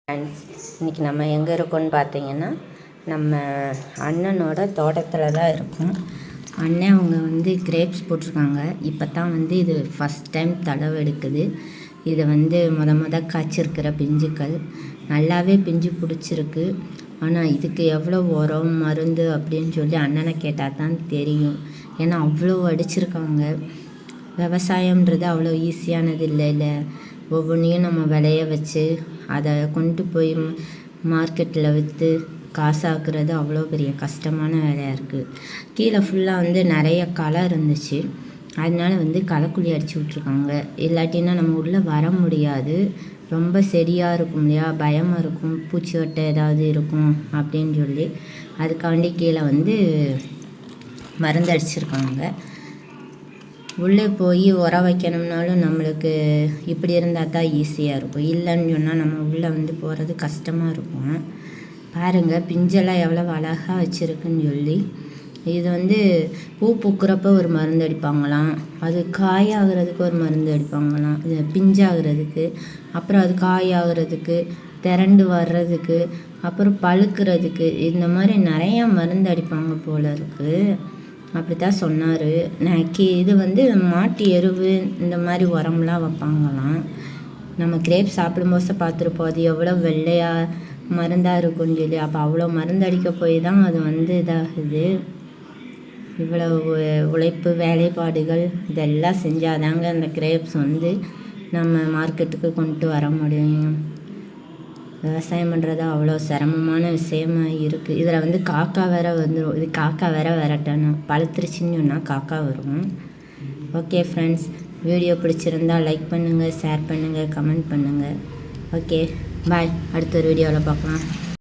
Friends, இன்றைக்கி நம்ம எங்கே இருக்கோம்னு பார்த்தீங்கன்னா நம்ம அண்ணனோட தோட்டத்தில் தான் இருக்கும். அண்ணன் அவங்க கிரேப்ஸ் போட்டிருக்காங்க. இப்போ தான் இது ஃபஸ்ட் டைம் தடவை எடுக்குது. இதை மொத காய்ச்சிருக்கிற பிஞ்சுக்கள் நல்லாவே பிஞ்சு பிடிச்சிருக்கு. ஆனால் இதுக்கு எவ்வளோ உரம் மருந்து அப்படின்னு சொல்லி அண்ணனை கேட்டால் தான் தெரியும். ஏன்னா அவ்வளோ அடிச்சிருக்காங்க. விவசாயம்ன்றது அவ்வளோ ஈஸியானது இல்லை. ஒவ்வொன்றையும் நம்ம விளைய வச்சு அதை கொண்டு போய் மார்க்கெட்டில் விற்று காசாக்குறது அவ்வளோ பெரிய கஷ்டமான வேலையாக இருக்குது. கீழே ஃபுல்லாக நிறைய களை இருந்துச்சு. அதனால களைக்குழி அடித்து விட்ருக்காங்க. இல்லாட்டின்னா நம்ம உள்ளே வர முடியாது. ரொம்ப செடியாக இருக்கும் இல்லையா, பயமாக இருக்கும், பூச்சி வட்டை ஏதாவது இருக்கும் அப்படின்னு சொல்லி அதுக்காண்டி கீழே மருந்து அடிச்சிருக்காங்க. உள்ளே போய் உரம் வைக்கணும்னாலும் நம்மளுக்கு இப்படி இருந்தால் தான் ஈஸியாக இருக்கும். இல்லைன்னு சொன்னால் நம்ம உள்ளே போகிறது கஷ்டமாக இருக்கும். பாருங்கள், பிஞ்செல்லாம் எவ்வளோ அழகாக வச்சுருக்குன்னு சொல்லி. இது பூ பூக்கிறப்ப ஒரு மருந்து அடிப்பாங்களாம், அது காயாகிறதுக்கு ஒரு மருந்து அடிப்பாங்களாம், இது பிஞ்சாகிறதுக்கு, அப்புறம் அது காயாகிறதுக்கு, திரண்டு வர்றதுக்கு, அப்புறம் பழுக்கிறதுக்கு, இந்த மாதிரி நிறையா மருந்து அடிப்பாங்க போல இருக்குது. அப்படி தான் சொன்னார். இது மாட்டு எருவு இந்த மாதிரி உரம்லாம் வைப்பாங்களாம். நம்ம கிரேப் சாப்பிடும்போது பார்த்துருப்போம், அது எவ்வளோ வெள்ளையாக மருந்தாக இருக்குன்னு சொல்லி. அப்போ அவ்வளோ மருந்து அடிக்க போய் தான் அது இதாகுது. இவ்வளோ உழைப்பு வேலைப்பாடுகள் இதெல்லாம் செஞ்சாதாங்க அந்த கிரேப்ஸ் நம்ம மார்க்கெட்டுக்கு கொண்டு வர முடியும். விவசாயம் பண்ணுறது அவ்வளோ சிரமமான விஷயமா இருக்குது. இதில் காக்கா வேற வந்துடும். இது காக்கா வேற விரட்டணும். பழுத்துருச்சுன்னு சொன்னால் காக்கா வரும். ஓகே ஃப்ரெண்ட்ஸ், வீடியோ பிடிச்சிருந்தால் லைக் பண்ணுங்கள், ஷேர் பண்ணுங்கள், கமெண்ட் பண்ணுங்கள். Okay bye. அடுத்த ஒரு வீடியோவில் பார்க்கலாம்.